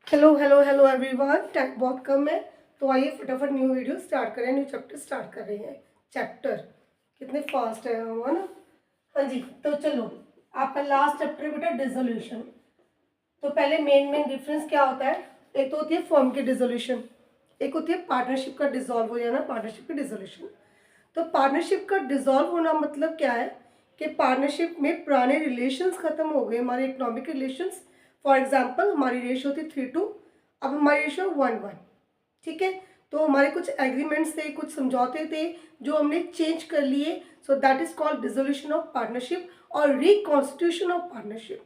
Hello hello hello everyone. Time बहुत कम है तो आइए फटाफट न्यू वीडियो स्टार्ट करें, न्यू चैप्टर स्टार्ट कर रहे हैं। चैप्टर कितने फास्ट है हम, है ना। हाँ जी, तो चलो आपका लास्ट चैप्टर है बेटा डिसोल्यूशन। तो पहले मेन डिफरेंस क्या होता है। एक तो होती है फॉर्म की डिसोल्यूशन, एक होती है पार्टनरशिप का डिसॉल्व हो जाना, पार्टनरशिप की डिसोल्यूशन। तो पार्टनरशिप का डिसॉल्व होना मतलब क्या है कि पार्टनरशिप में पुराने रिलेशंस खत्म हो गए, हमारे इकोनॉमिक रिलेशंस। फॉर एग्जांपल हमारी रेशियो थी 3:2, अब हमारी रेशियो 1:1। ठीक है, तो हमारे कुछ एग्रीमेंट्स थे, कुछ समझौते थे जो हमने चेंज कर लिए। So that is called dissolution of partnership और रिकॉन्स्टिट्यूशन ऑफ पार्टनरशिप।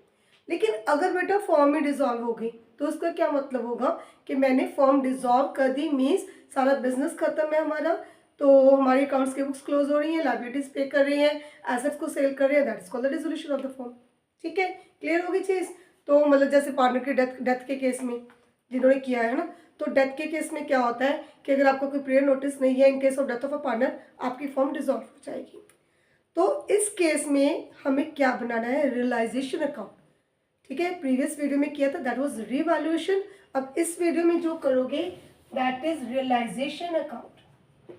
लेकिन अगर बेटा फॉर्म ही डिसॉल्व हो गई तो उसका क्या मतलब होगा कि मैंने फॉर्म डिसॉल्व कर दी, मीन्स सारा बिजनेस खत्म है हमारा। तो हमारी अकाउंट्स की बुक्स क्लोज हो रही हैं, लाइबिलिटीज पे कर रही हैं, एसेट्स को सेल कर रहे हैं, that is called the dissolution of the form. ठीक है, क्लियर होगी चीज़। तो मतलब जैसे पार्टनर की डेथ के केस में जिन्होंने किया है ना, तो डेथ के केस में क्या होता है कि अगर आपका कोई प्रेयर नोटिस नहीं है, in case of death of a partner आपकी फॉर्म डिसॉल्व हो जाएगी। तो इस केस में हमें क्या बनाना है, रियलाइजेशन अकाउंट। ठीक है, प्रीवियस वीडियो में किया था दैट वाज रिवैल्यूएशन। अब इस वीडियो में जो करोगे दैट इज रियलाइजेशन अकाउंट।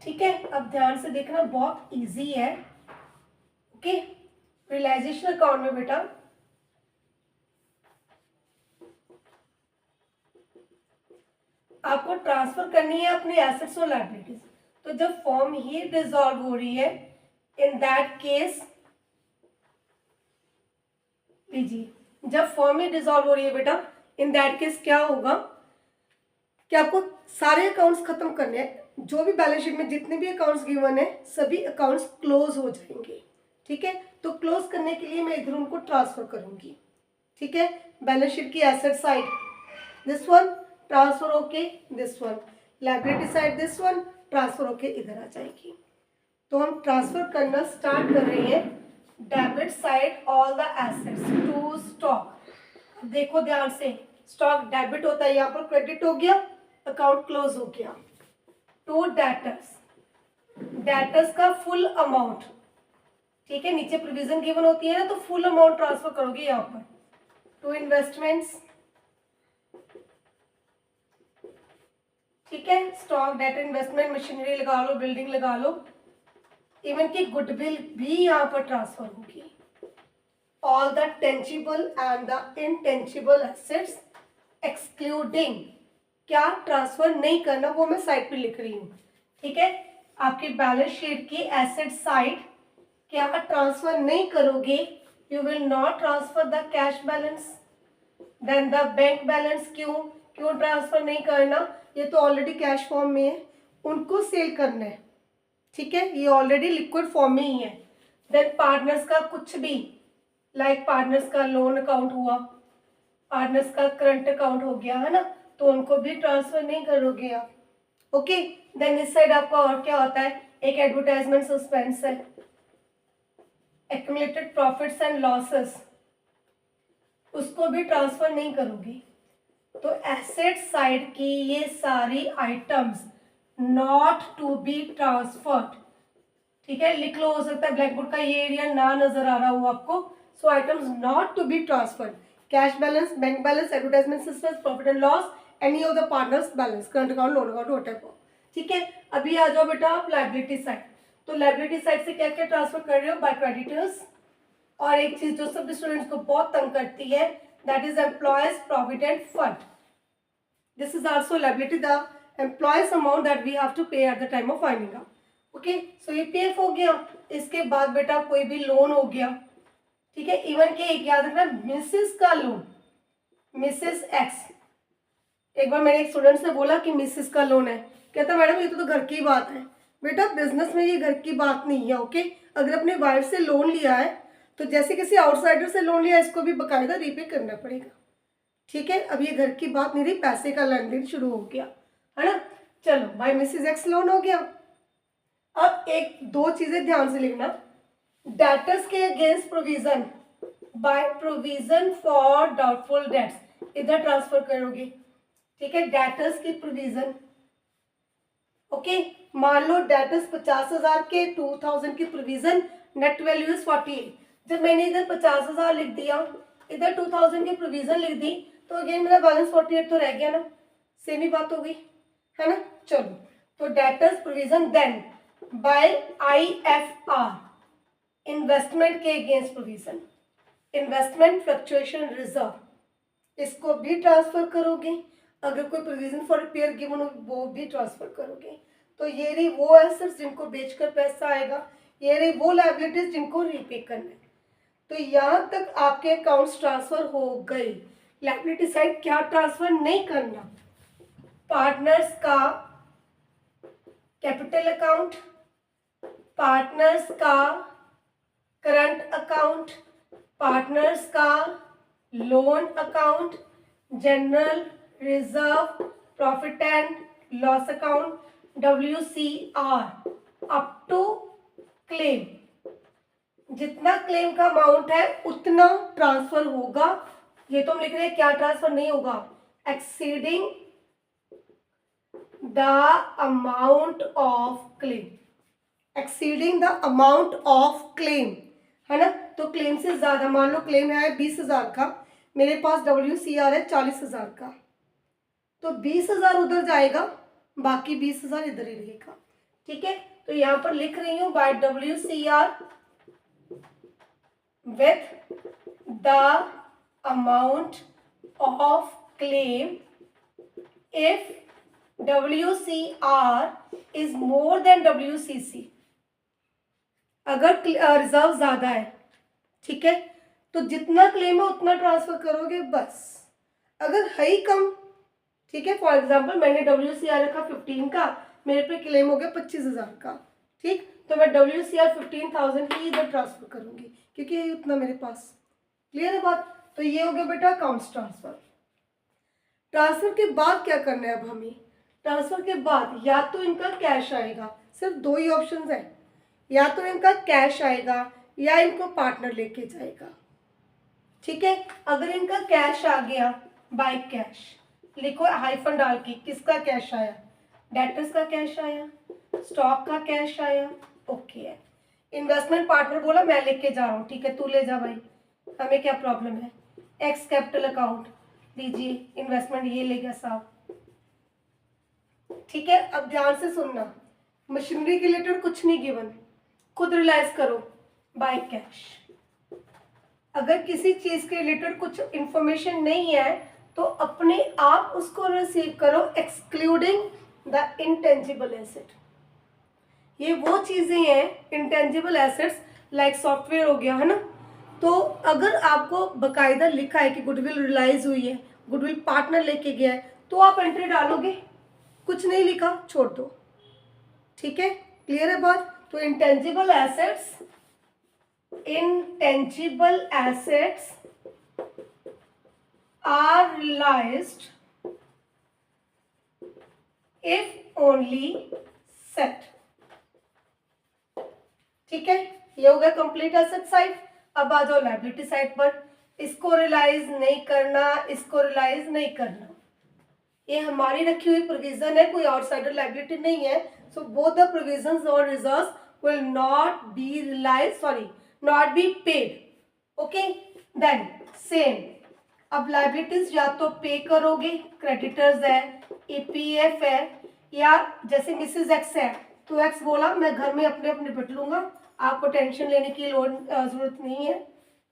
ठीक है, अब ध्यान से देखना, बहुत इजी है। ओके, रियलाइजेशन अकाउंट में बेटा आपको ट्रांसफर करनी है अपनी एसेट्स और लायबिलिटीज। तो जब फॉर्म ही डिसॉल्व हो रही है, इन दैट केस लीजिए, जब फॉर्म ही डिसॉल्व हो रही है बेटा, इन दैट केस क्या होगा कि आपको सारे अकाउंट्स खत्म करने हैं। जो भी बैलेंस शीट में जितने भी अकाउंट्स गिवन है सभी अकाउंट्स क्लोज हो जाएंगे। ठीक है, तो क्लोज करने के लिए मैं इधर उनको ट्रांसफर करूंगी। ठीक है, बैलेंस शीट की asset side this one transfer होके this one, liability side this one transfer होके इधर आ जाएगी। तो हम ट्रांसफर करना स्टार्ट कर रहे हैं। Debit side all the assets to stock. देखो ध्यान से, स्टॉक डेबिट होता है, यहाँ पर क्रेडिट हो गया, अकाउंट क्लोज हो गया। टू डेटर्स, डेटर्स का फुल अमाउंट। ठीक है, नीचे प्रोविजन गिवन होती है ना, तो फुल अमाउंट ट्रांसफर करोगे यहाँ पर। टू इन्वेस्टमेंट्स, ठीक है, स्टॉक डेटर इन्वेस्टमेंट, मशीनरी लगा लो, बिल्डिंग लगा लो, इवन की गुडविल भी यहाँ पर ट्रांसफर होगी। All the tangible and the intangible assets excluding, क्या ट्रांसफर नहीं करना वो मैं साइड पे लिख रही हूँ। ठीक है, आपकी बैलेंस शीट की एसेट साइड क्या ट्रांसफर नहीं करोगे, you will not transfer the cash balance. Then the bank balance, क्यों क्यों ट्रांसफर नहीं करना, ये तो ऑलरेडी कैश फॉर्म में है, उनको सेल करना है। ठीक है, ये ऑलरेडी लिक्विड फॉर्म में ही है। देन पार्टनर्स का कुछ भी, लाइक पार्टनर्स का लोन अकाउंट हुआ, पार्टनर्स का करंट अकाउंट हो गया, है ना, तो उनको भी ट्रांसफर नहीं करोगे आप। ओके, देन इस साइड आपका और क्या होता है, एक एडवर्टाइजमेंट सस्पेंस है, एक्यूमुलेटेड प्रॉफिट्स एंड लॉसेस, उसको भी ट्रांसफर नहीं करोगे। तो एसेट साइड की ये सारी items not to be transferred. ठीक है, लिख लो, हो सकता है ब्लैक बोर्ड का ये एरिया ना नजर आ रहा हो आपको। So items not to be transferred, cash balance, bank balance, advertisement suspense, profit and loss, any of the partners balance, current account, loan account, whatever. ठीक है, अभी आ जाओ बेटा आप लायबिलिटी साइड। तो लायबिलिटी साइड से क्या क्या ट्रांसफर कर रहे हो, बाय क्रेडिटर्स। और एक चीज जो सब स्टूडेंट्स को बहुत तंग करती है, that is employees provident fund. This is also liability, the employees amount that we have to pay at the time of finding out. Okay, so ये पीएफ हो गया। इसके बाद बेटा कोई भी लोन हो गया। ठीक है, इवन के एक याद रखना, मिसेस का लोन, मिसेस एक्स। एक बार मैंने एक स्टूडेंट से बोला कि मिसेस का लोन है, कहता मैडम ये तो घर की बात है। बेटा बिजनेस में ये घर की बात नहीं है। ओके, अगर अपने वाइफ से लोन लिया है तो जैसे किसी आउटसाइडर से लोन लिया, इसको भी बकायदा रीपे करना पड़ेगा। ठीक है, अब ये घर की बात नहीं रही, पैसे का लेन देन शुरू हो गया, है ना। चलो बाय मिसेस एक्स लोन हो गया। अब एक दो चीजें ध्यान से लिखना, डेटर्स के against provision, by provision for doubtful debts इधर ट्रांसफर करोगे। ठीक है, डेटर्स की प्रोविजन। ओके, मान लो डेटर्स 50,000 के, 2,000 की प्रोविजन, नेट वैल्यू इज 48। जब मैंने इधर 50,000 लिख दिया, इधर 2,000 की प्रोविजन लिख दी, तो अगेन मेरा बैलेंस 48 तो रह गया ना, सेम ही बात हो गई है ना। चलो, तो debtors provision then by IFR, investment के against provision, investment fluctuation reserve, इसको भी ट्रांसफर करोगे। अगर कोई प्रोविजन फॉर रिपेयर गिवन हो वो भी ट्रांसफर करोगे। तो ये रही वो एसेट्स जिनको बेचकर पैसा आएगा, ये रही वो लायबिलिटीज जिनको रीपे करना है। तो यहाँ तक आपके अकाउंट्स ट्रांसफर हो गए। लायबिलिटी साइड क्या ट्रांसफर नहीं करना, पार्टनर्स का कैपिटल अकाउंट, पार्टनर्स का करंट अकाउंट, पार्टनर्स का loan account, general reserve, profit and loss account, WCR up to claim. जितना क्लेम का अमाउंट है उतना ट्रांसफर होगा। ये तो हम लिख रहे हैं क्या ट्रांसफर नहीं होगा, exceeding the amount of claim, exceeding the amount of claim, है ना। तो क्लेम से ज्यादा, मान लो क्लेम है 20,000 का, मेरे पास WCR है 40,000 का, तो 20,000 उधर जाएगा, बाकी 20,000 इधर ही रहेगा। ठीक है, तो यहाँ पर लिख रही हूँ bye WCR with the amount of claim if WCR is more than WCC, अगर रिजर्व ज्यादा है, ठीक है, तो जितना क्लेम है उतना ट्रांसफर करोगे बस। अगर है ही कम, ठीक है, फॉर एग्जांपल मैंने WCR रखा 15 का, मेरे पे क्लेम हो गया 25,000 का, ठीक, तो मैं WCR 15,000 ही इधर ट्रांसफर करूंगी क्योंकि ये उतना मेरे पास। क्लियर है बात। तो ये हो गया बेटा अकाउंट्स ट्रांसफर। ट्रांसफर के बाद क्या करना है अब हमें, ट्रांसफर के बाद या तो इनका कैश आएगा, सिर्फ दो ही ऑप्शन है, या तो इनका कैश आएगा या इनको पार्टनर लेके जाएगा। ठीक है, अगर इनका कैश आ गया बाय कैश, लिखो हाइफन डाल के, किसका कैश आया, डेटर्स का कैश आया, स्टॉक का कैश आया, ओके है। इन्वेस्टमेंट पार्टनर बोला मैं लेके जा रहा हूँ, ठीक है तू ले जा भाई, हमें क्या प्रॉब्लम है। एक्स कैपिटल अकाउंट लीजिए, इन्वेस्टमेंट ये ले गया साहब। ठीक है, अब ध्यान से सुनना, मशीनरी के रिलेटेड कुछ नहीं गिवन, खुद रियलाइज करो बाय कैश। अगर किसी चीज के रिलेटेड कुछ इंफॉर्मेशन नहीं है तो अपने आप उसको रिसीव करो, एक्सक्लूडिंग द इंटेंजिबल एसेट। ये वो चीजें हैं इंटेंजिबल एसेट्स, लाइक सॉफ्टवेयर हो गया, है ना। तो अगर आपको बकायदा लिखा है कि गुडविल रियलाइज हुई है, गुडविल पार्टनर लेके गया है, तो आप एंट्री डालोगे, कुछ नहीं लिखा छोड़ दो। ठीक है, क्लियर है बात। तो intangible assets are realized if only set। ठीक है, ये हो गया कंप्लीट एसेट साइड। अब आ जाओ लायबिलिटी साइड पर, इसको रियलाइज नहीं करना, इसको रियलाइज नहीं करना, ये हमारी रखी हुई प्रोविजन है, कोई आउटसाइडर लायबिलिटी नहीं है। सो बोथ द प्रोविजंस और reserves will not be realise, sorry not be paid. Okay, then same, अब लायबिलिटीज या तो पे करोगे, क्रेडिटर्स है, EPF है, या जैसे मिसेज एक्स है तो एक्स बोला मैं घर में अपने अपने निपट लूंगा, आपको टेंशन लेने की जरूरत नहीं है,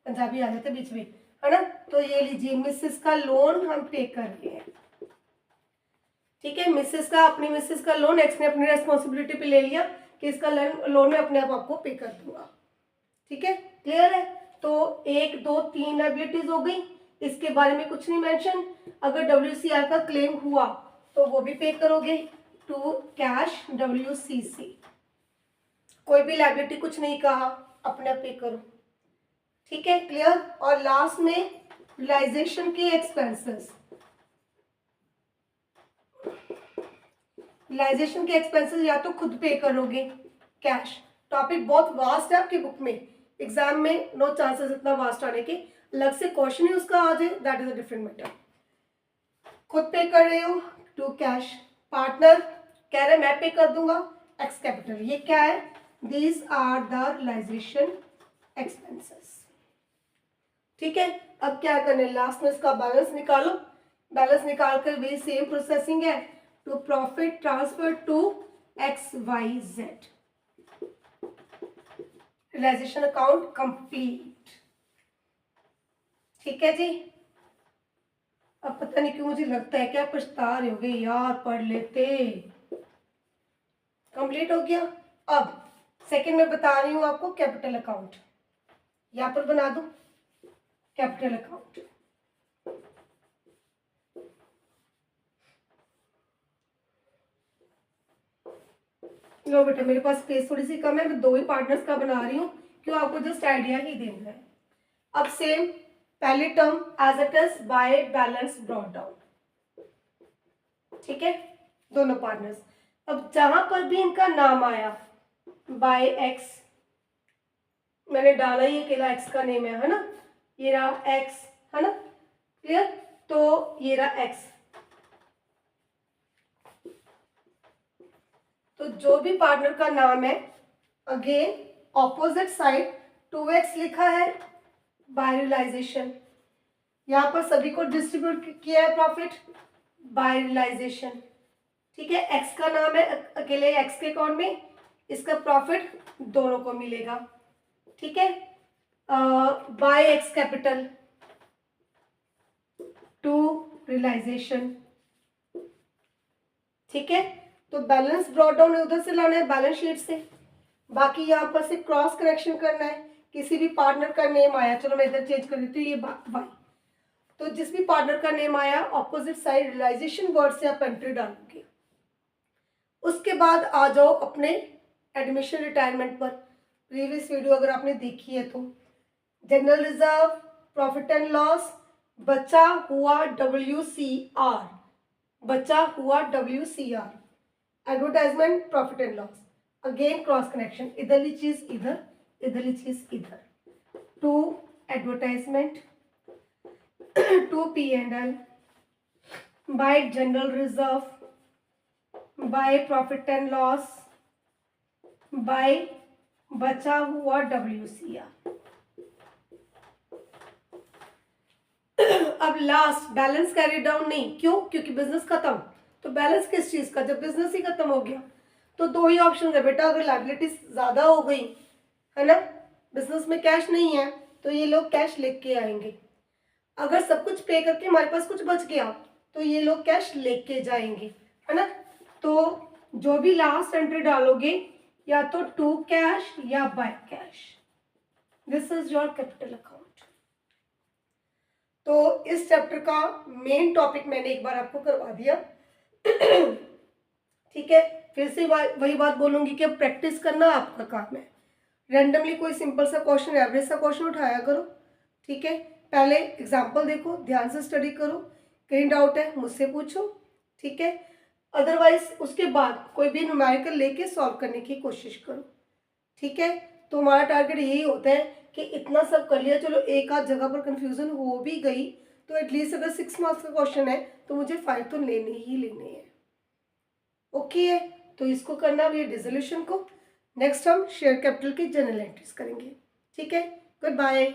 पंजाबी आ जाते बीच में, है ना। तो ये लीजिए मिसेस का लोन हम पे कर रहे हैं। ठीक है, मिसेस का, अपनी मिसेस का लोन एक्स ने अपनी रेस्पॉन्सिबिलिटी पे ले लिया कि इसका लोन में अपने आप आपको पे कर दूंगा। ठीक है, क्लियर है। तो 1 2 3 लायबिलिटीज हो गई, इसके बारे में कुछ नहीं मेंशन। अगर WCR का क्लेम हुआ तो वो भी पे करोगे टू कैश WCC, कोई भी लायबिलिटी कुछ नहीं कहा, अपने आप पे करो। ठीक है, क्लियर। और लास्ट में रियलाइजेशन के एक्सपेंसेस, रियलाइजेशन के एक्सपेंसेस या तो खुद पे करोगे कैश, टॉपिक बहुत वास्ट है आपकी बुक में, एग्जाम में नो चांसेस इतना वास्ट आने के, अलग से क्वेश्चन ही उसका आ जाए, that is a different matter. खुद पे कर रहे हो टू कैश, पार्टनर कह रहे मैं पे कर दूंगा एक्स कैपिटल, ये क्या है, these are the realisation expenses. ठीक है, अब क्या करना है, लास्ट में इसका बैलेंस निकालो, बैलेंस निकाल कर भी सेम प्रोसेसिंग है, to profit transfer to XYZ। Realisation account complete. ठीक है जी। अब पता नहीं क्यों मुझे लगता है क्या पछता रहे होगे यार, पढ़ लेते। कंप्लीट हो गया। अब सेकंड में बता रही हूं आपको कैपिटल अकाउंट, यहां पर बना दूं कैपिटल अकाउंट। लो बेटा, मेरे पास स्पेस थोड़ी सी कम है, मैं 2 ही पार्टनर्स का बना रही हूँ, क्यों आपको जस्ट आइडिया ही देना है। अब सेम पहली term as it is by balance brought down. ठीक है, दोनों पार्टनर्स। अब जहां पर भी इनका नाम आया बाय एक्स, मैंने डाला ही अकेला एक्स का नेम है ना, ये रहा एक्स, है ना, क्लियर। तो ये रहा एक्स, तो जो भी पार्टनर का नाम है, अगेन ऑपोजिट साइड 2x लिखा है बाय रियलाइजेशन, यहां पर सभी को डिस्ट्रीब्यूट किया है प्रॉफिट बाय रियलाइजेशन। ठीक है, एक्स का नाम है अकेले एक्स के अकाउंट में, इसका प्रॉफिट दोनों को मिलेगा। ठीक है, by ex capital to realisation. ठीक है, तो बैलेंस ब्रॉट डाउन उधर से लाना है बैलेंस शीट से, बाकी यहाँ पर से क्रॉस करेक्शन करना है। किसी भी पार्टनर का नेम आया, चलो मैं इधर चेंज कर देती हूँ, ये वाई, तो जिस भी पार्टनर का नेम आया ऑपोजिट साइड रियलाइजेशन वर्ड से आप एंट्री डालोगे। उसके बाद आ जाओ अपने एडमिशन रिटायरमेंट पर। प्रीवियस वीडियो अगर आपने देखी है तो general reserve, profit and loss, बचा हुआ WCR, बचा हुआ WCR, advertisement, profit and loss, again cross connection, इधरली चीज इधर, इधरली चीज इधर, to advertisement, to P&L, by general reserve, by profit and loss, by बचा हुआ WCR। अब लास्ट बैलेंस कैरी डाउन नहीं, क्यों? क्योंकि बिजनेस खत्म। तो बैलेंस किस चीज का? जब बिजनेस ही खत्म हो गया। तो 2 ही ऑप्शन है बेटा, अगर लायबिलिटीज ज्यादा हो गई है ना, बिजनेस में कैश नहीं है, तो ये लोग कैश लेके आएंगे। अगर सब कुछ पे करके हमारे पास कुछ बच गया, तो ये लोग कैश लेके जाएंगे, है ना। तो जो भी लास्ट एंट्री डालोगे, या तो टू कैश या by cash, this is your capital account. तो इस चैप्टर का मेन टॉपिक मैंने एक बार आपको करवा दिया। ठीक है, फिर से वही बात बोलूंगी कि अब प्रैक्टिस करना आपका काम है। रैंडमली कोई सिंपल सा क्वेश्चन, एवरेज सा क्वेश्चन उठाया करो। ठीक है, पहले एग्जाम्पल देखो, ध्यान से स्टडी करो, कहीं डाउट है मुझसे पूछो। ठीक है, अदरवाइज उसके बाद कोई भी न्यूमेरिकल लेके सॉल्व करने की कोशिश करो। ठीक है, तो हमारा टारगेट यही होता है कि इतना सब कर लिया, चलो एक आध जगह पर कंफ्यूजन हो भी गई तो एटलीस्ट अगर 6 मार्क्स का क्वेश्चन है तो मुझे 5 तो लेने ही लेने हैं। ओके है, तो इसको करना भी है डिसोल्यूशन को। नेक्स्ट हम शेयर कैपिटल की जनरल एंट्रीज करेंगे। ठीक है, गुड बाय।